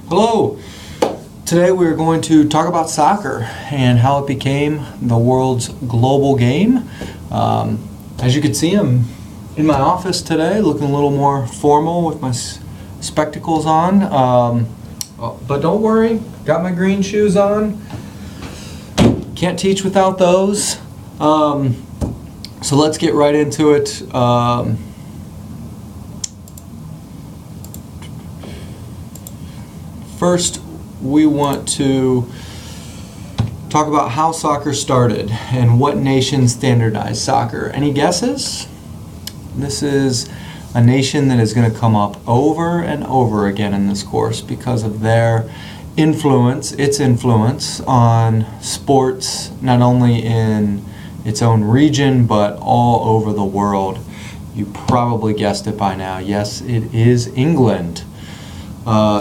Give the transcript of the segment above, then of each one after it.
Hello! Today we're going to talk about soccer and how it became the world's global game. As you can see, I'm in my office today looking a little more formal with my spectacles on. But don't worry, got my green shoes on. Can't teach without those. So let's get right into it. First, we want to talk about how soccer started and what nation standardized soccer. Any guesses? This is a nation that is going to come up over and over again in this course because of their influence, its influence on sports, not only in its own region, but all over the world. You probably guessed it by now. Yes, it is England.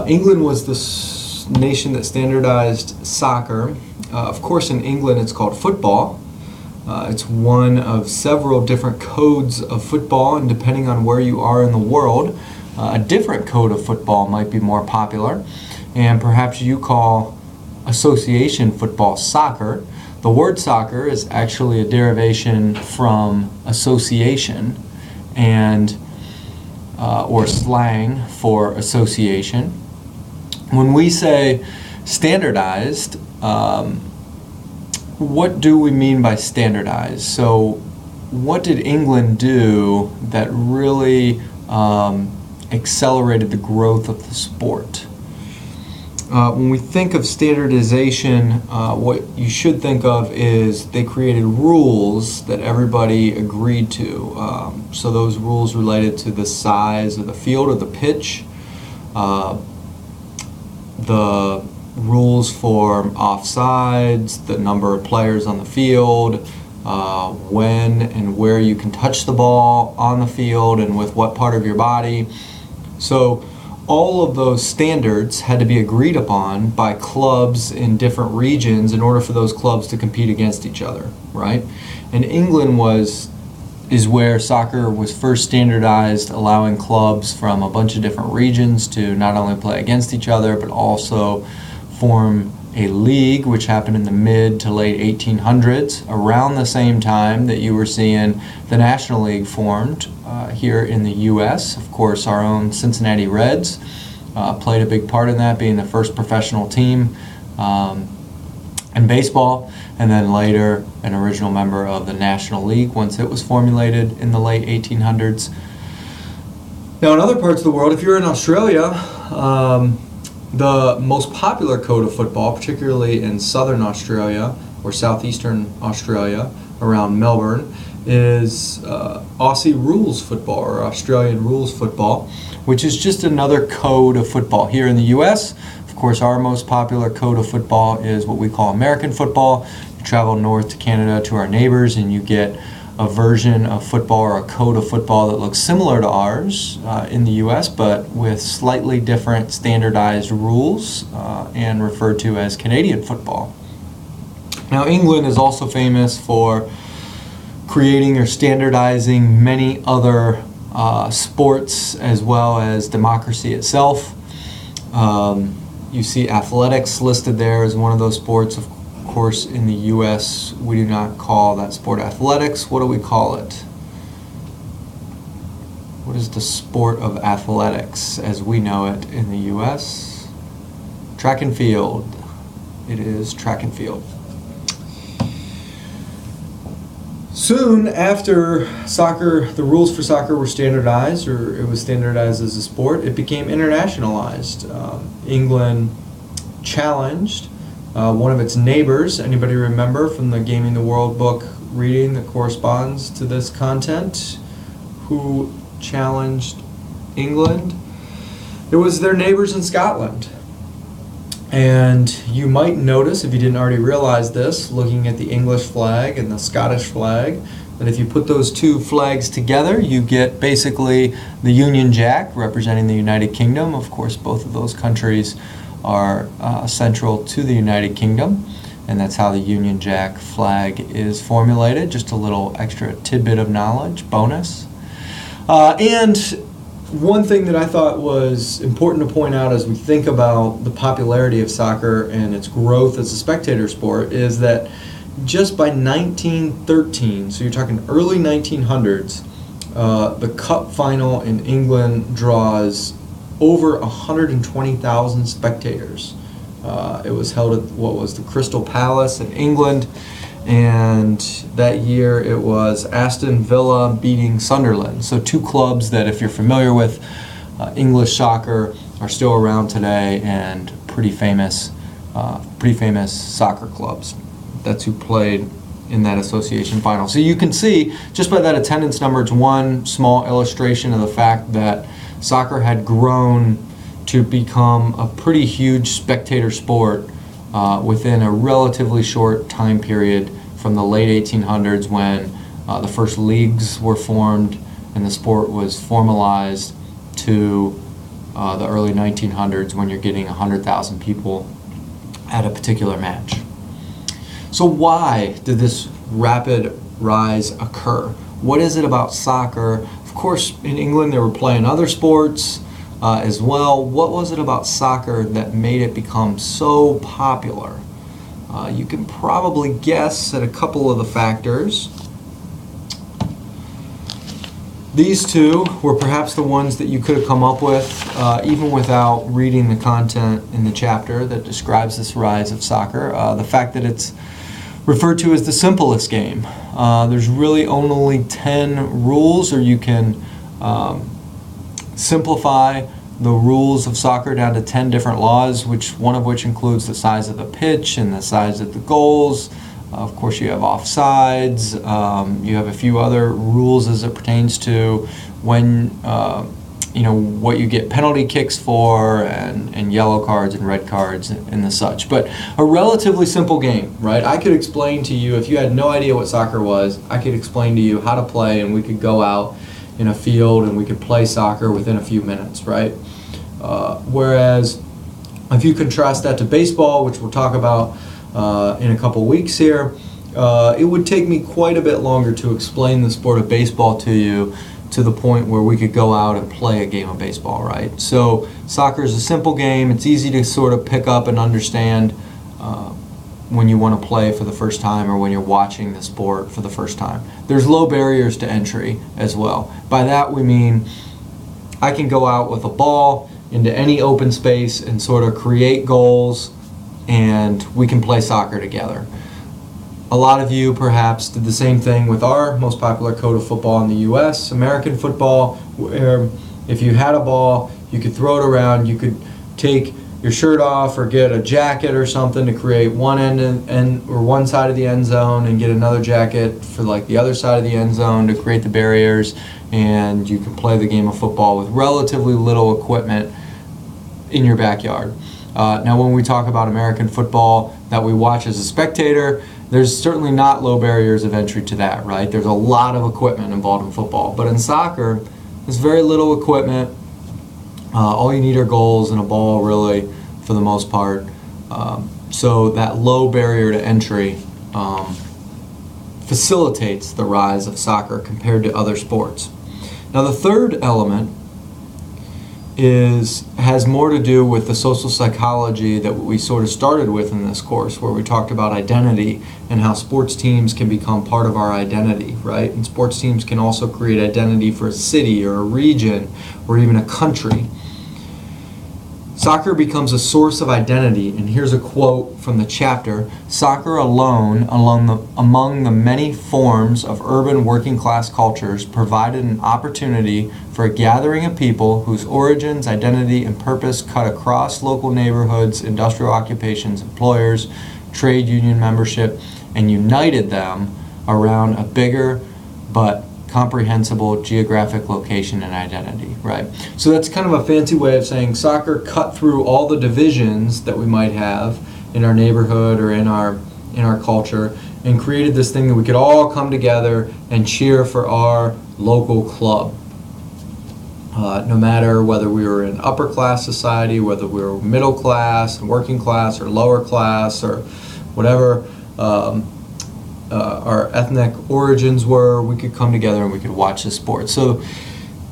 England was the nation that standardized soccer. Of course, in England it's called football. It's one of several different codes of football, and depending on where you are in the world, a different code of football might be more popular. And perhaps you call association football soccer. The word soccer is actually a derivation from association and or slang for association. When we say standardized, what do we mean by standardized? So what did England do that really accelerated the growth of the sport? When we think of standardization, what you should think of is they created rules that everybody agreed to. So those rules related to the size of the field or the pitch, the rules for offsides, the number of players on the field, when and where you can touch the ball on the field and with what part of your body. So all of those standards had to be agreed upon by clubs in different regions in order for those clubs to compete against each other, right? And England is where soccer was first standardized, allowing clubs from a bunch of different regions to not only play against each other, but also form a league, which happened in the mid to late 1800s, around the same time that you were seeing the National League formed here in the U.S. Of course, our own Cincinnati Reds played a big part in that, being the first professional team in baseball, and then later an original member of the National League once it was formulated in the late 1800s. Now, in other parts of the world, if you're in Australia, the most popular code of football, particularly in southern Australia or southeastern Australia around Melbourne, is Aussie rules football or Australian rules football, which is just another code of football. Here in the U.S., of course, our most popular code of football is what we call American football. You travel north to Canada to our neighbors and you get a version of football or a code of football that looks similar to ours in the U.S., but with slightly different standardized rules and referred to as Canadian football. Now, England is also famous for creating or standardizing many other sports as well as democracy itself. You see athletics listed there as one of those sports. Of course, in the U.S., we do not call that sport athletics. What do we call it? What is the sport of athletics as we know it in the U.S.? Track and field. It is track and field. Soon after soccer, the rules for soccer were standardized, or it was standardized as a sport, it became internationalized. England challenged one of its neighbors. Anybody remember from the Gaming the World book reading that corresponds to this content? Who challenged England? It was their neighbors in Scotland. And you might notice, if you didn't already realize this, looking at the English flag and the Scottish flag, that if you put those two flags together, you get basically the Union Jack representing the United Kingdom. Of course, both of those countries are central to the United Kingdom, and that's how the Union Jack flag is formulated. Just a little extra tidbit of knowledge, bonus. And one thing that I thought was important to point out as we think about the popularity of soccer and its growth as a spectator sport is that just by 1913, so you're talking early 1900s, the Cup final in England draws over 120,000 spectators. It was held at what was the Crystal Palace in England, and that year it was Aston Villa beating Sunderland. So two clubs that, if you're familiar with English soccer, are still around today and pretty famous soccer clubs. That's who played in that association final. So you can see just by that attendance number, it's one small illustration of the fact that soccer had grown to become a pretty huge spectator sport within a relatively short time period from the late 1800s when the first leagues were formed and the sport was formalized to the early 1900s when you're getting 100,000 people at a particular match. So why did this rapid rise occur? What is it about soccer? Of course, in England they were playing other sports as well. What was it about soccer that made it become so popular? You can probably guess at a couple of the factors. These two were perhaps the ones that you could have come up with even without reading the content in the chapter that describes this rise of soccer. The fact that it's referred to as the simplest game. There's really only 10 rules, or you can simplify the rules of soccer down to 10 different laws, one of which includes the size of the pitch and the size of the goals. Of course, you have offsides. You have a few other rules as it pertains to when, what you get penalty kicks for and yellow cards and red cards and the such. But a relatively simple game, right? I could explain to you, if you had no idea what soccer was, I could explain to you how to play, and we could go out in a field and we could play soccer within a few minutes, right? Whereas if you contrast that to baseball, which we'll talk about in a couple weeks here, it would take me quite a bit longer to explain the sport of baseball to you to the point where we could go out and play a game of baseball, right? So soccer is a simple game. It's easy to sort of pick up and understand when you want to play for the first time or when you're watching the sport for the first time. There's low barriers to entry as well. By that we mean I can go out with a ball into any open space and sort of create goals, and we can play soccer together. A lot of you perhaps did the same thing with our most popular code of football in the U.S., American football, where if you had a ball, you could throw it around, you could take your shirt off or get a jacket or something to create one end or one side of the end zone, and get another jacket for like the other side of the end zone to create the barriers, and you can play the game of football with relatively little equipment in your backyard. Now when we talk about American football that we watch as a spectator, there's certainly not low barriers of entry to that, right? There's a lot of equipment involved in football. But in soccer, there's very little equipment. All you need are goals and a ball, really, for the most part. So that low barrier to entry facilitates the rise of soccer compared to other sports. Now the third element has more to do with the social psychology that we sort of started with in this course, where we talked about identity and how sports teams can become part of our identity, right? And sports teams can also create identity for a city or a region or even a country. Soccer becomes a source of identity, and here's a quote from the chapter: "Soccer alone, among the many forms of urban working-class cultures, provided an opportunity for a gathering of people whose origins, identity, and purpose cut across local neighborhoods, industrial occupations, employers, trade union membership, and united them around a bigger but comprehensible geographic location and identity," right? So that's kind of a fancy way of saying soccer cut through all the divisions that we might have in our neighborhood or in our culture and created this thing that we could all come together and cheer for our local club. No matter whether we were in upper class society, whether we were middle class, working class, or lower class, or whatever our ethnic origins were, we could come together and we could watch the sport. So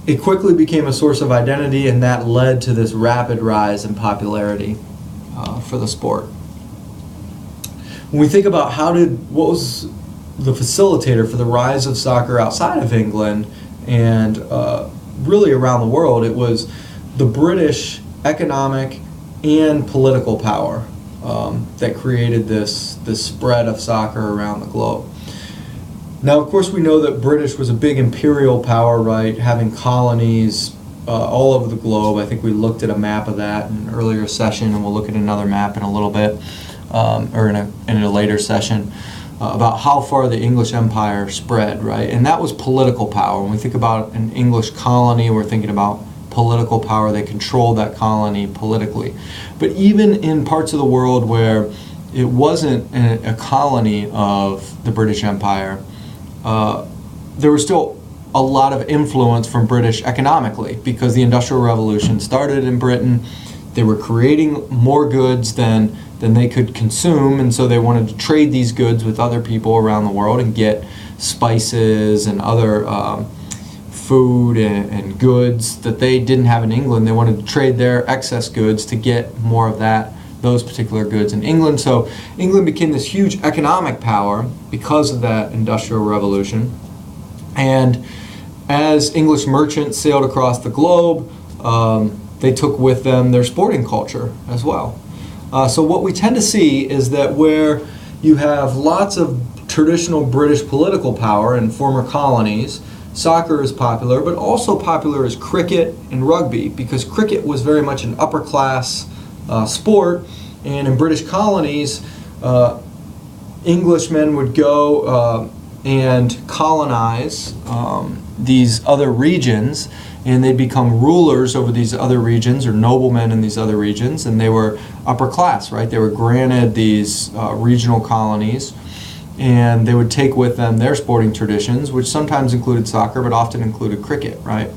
it quickly became a source of identity, and that led to this rapid rise in popularity for the sport. When we think about what was the facilitator for the rise of soccer outside of England and really around the world, it was the British economic and political power that created this spread of soccer around the globe. Now, of course, we know that British was a big imperial power, right, having colonies all over the globe. I think we looked at a map of that in an earlier session, and we'll look at another map in a little bit, or in a later session, about how far the English Empire spread, right? And that was political power. When we think about an English colony, we're thinking about political power. They controlled that colony politically. But even in parts of the world where it wasn't a colony of the British Empire, there was still a lot of influence from British economically, because the Industrial Revolution started in Britain. They were creating more goods than they could consume, and so they wanted to trade these goods with other people around the world and get spices and other food and goods that they didn't have in England. They wanted to trade their excess goods to get more of those particular goods in England. So England became this huge economic power because of that Industrial Revolution. And as English merchants sailed across the globe, they took with them their sporting culture as well. So what we tend to see is that where you have lots of traditional British political power in former colonies, soccer is popular, but also popular is cricket and rugby, because cricket was very much an upper class sport, and in British colonies, Englishmen would go and colonize these other regions, and they'd become rulers over these other regions, or noblemen in these other regions, and they were upper class, right? They were granted these regional colonies, and they would take with them their sporting traditions, which sometimes included soccer, but often included cricket, right?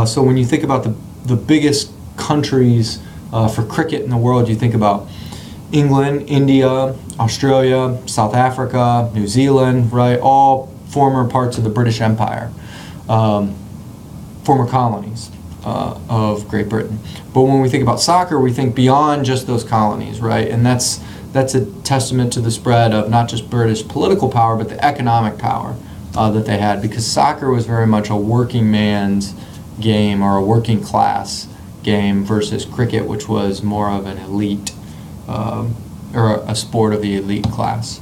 So when you think about the biggest countries for cricket in the world, you think about England, India, Australia, South Africa, New Zealand, right? All former parts of the British Empire, former colonies of Great Britain. But when we think about soccer, we think beyond just those colonies, right? And that's a testament to the spread of not just British political power, but the economic power that they had, because soccer was very much a working man's game, or a working class game, versus cricket, which was more of an elite or a sport of the elite class.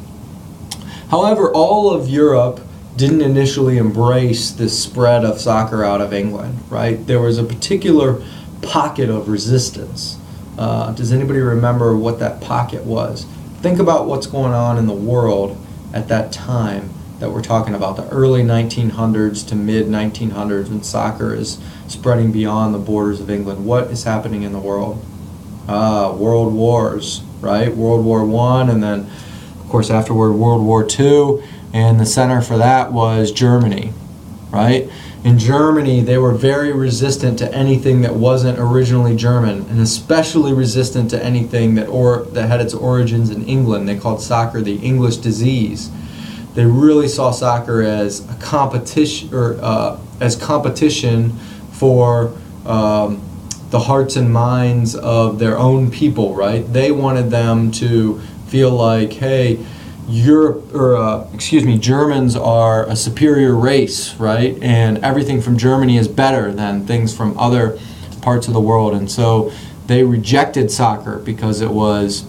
However, all of Europe didn't initially embrace this spread of soccer out of England, right? There was a particular pocket of resistance. Does anybody remember what that pocket was? Think about what's going on in the world at that time that we're talking about, the early 1900s to mid 1900s, when soccer is spreading beyond the borders of England. What is happening in the world? World wars, right? World War I, and then, of course, afterward, World War II, and the center for that was Germany, right? In Germany, they were very resistant to anything that wasn't originally German, and especially resistant to anything that had its origins in England. They called soccer the English disease. They really saw soccer as a competition, or as competition for the hearts and minds of their own people, right? They wanted them to feel like, hey, Germans are a superior race, right? And everything from Germany is better than things from other parts of the world. And so they rejected soccer because it was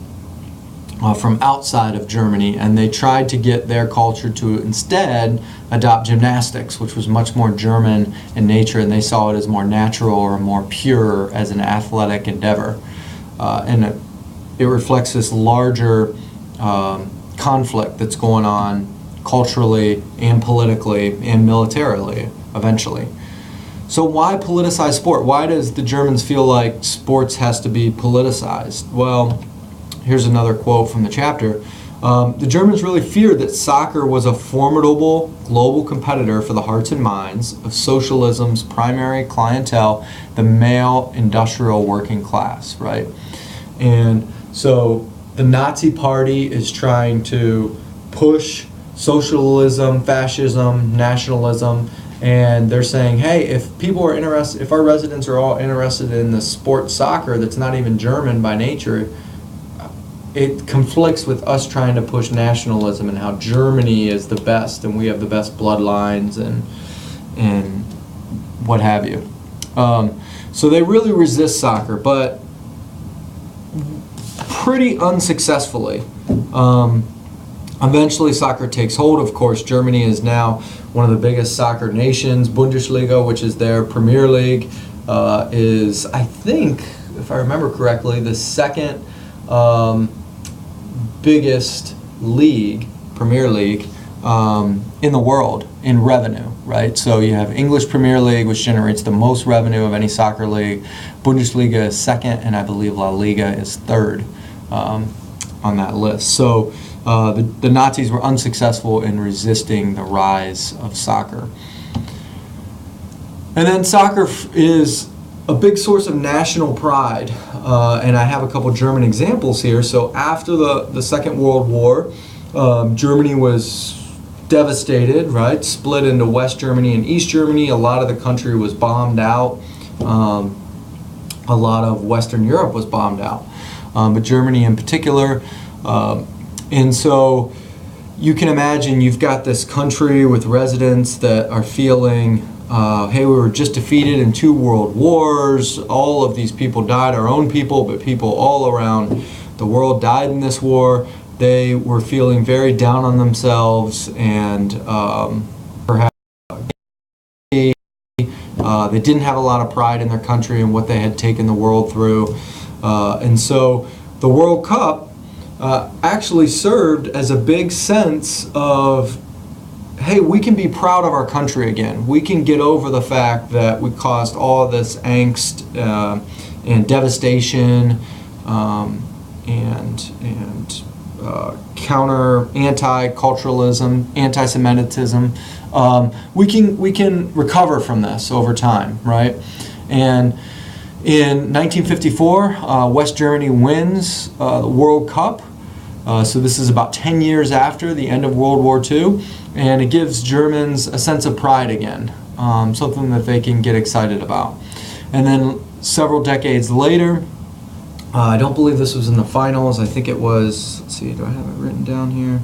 from outside of Germany, and they tried to get their culture to instead adopt gymnastics, which was much more German in nature, and they saw it as more natural or more pure as an athletic endeavor. And it reflects this larger conflict that's going on culturally and politically and militarily eventually. So why politicize sport? Why does the Germans feel like sports has to be politicized? Well, here's another quote from the chapter. The Germans really feared that soccer was a formidable global competitor for the hearts and minds of socialism's primary clientele, the male industrial working class, right? And so the Nazi Party is trying to push socialism, fascism, nationalism And they're saying, hey, if people are interested, if our residents are all interested in the sport soccer that's not even German by nature, it conflicts with us trying to push nationalism and how Germany is the best and we have the best bloodlines and what have you. So they really resist soccer, but pretty unsuccessfully. Eventually soccer takes hold. Of course, Germany is now one of the biggest soccer nations. Bundesliga, which is their Premier League, is, I think, if I remember correctly, the second biggest league, Premier League, in the world in revenue, right? So you have English Premier League, which generates the most revenue of any soccer league. Bundesliga is second, and I believe La Liga is third on that list. So the Nazis were unsuccessful in resisting the rise of soccer. And then soccer is a big source of national pride, and I have a couple German examples here. So after the Second World War, Germany was devastated, right? Split into West Germany and East Germany. A lot of the country was bombed out. A lot of Western Europe was bombed out, but Germany in particular. And so you can imagine you've got this country with residents that are feeling, hey, we were just defeated in 2 world wars. All of these people died, our own people, but people all around the world died in this war. They were feeling very down on themselves, and perhaps they didn't have a lot of pride in their country and what they had taken the world through. And so the World Cup actually served as a big sense of, hey, we can be proud of our country again. We can get over the fact that we caused all of this angst and devastation and counter anti-culturalism, anti-Semitism. We can recover from this over time, right? And in 1954, West Germany wins the World Cup. So this is about 10 years after the end of World War II, and it gives Germans a sense of pride again, something that they can get excited about. And then several decades later, I don't believe this was in the finals. I think it was, let's see, do I have it written down here?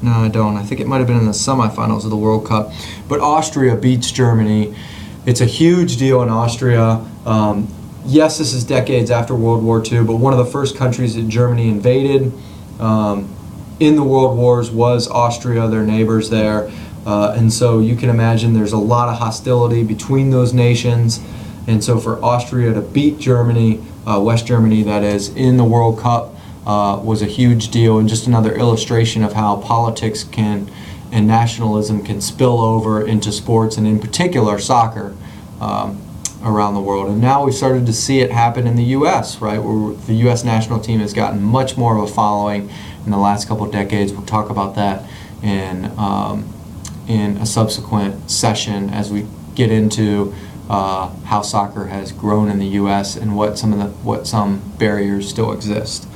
No, I don't. I think it might have been in the semifinals of the World Cup. But Austria beats Germany. It's a huge deal in Austria. Yes, this is decades after World War II, but one of the first countries that Germany invaded in the World Wars was Austria, their neighbors there. And so you can imagine there's a lot of hostility between those nations. And so for Austria to beat Germany, West Germany that is, in the World Cup was a huge deal, and just another illustration of how politics can and nationalism can spill over into sports, and in particular soccer, around the world. And now we've started to see it happen in the U.S., right, where the U.S. national team has gotten much more of a following in the last couple of decades. We'll talk about that in a subsequent session as we get into how soccer has grown in the U.S. and what some barriers still exist.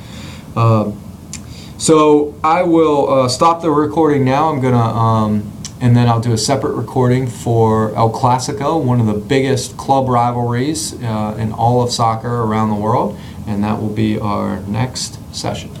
So I will stop the recording now. I'm gonna and then I'll do a separate recording for El Clasico, one of the biggest club rivalries in all of soccer around the world, and that will be our next session.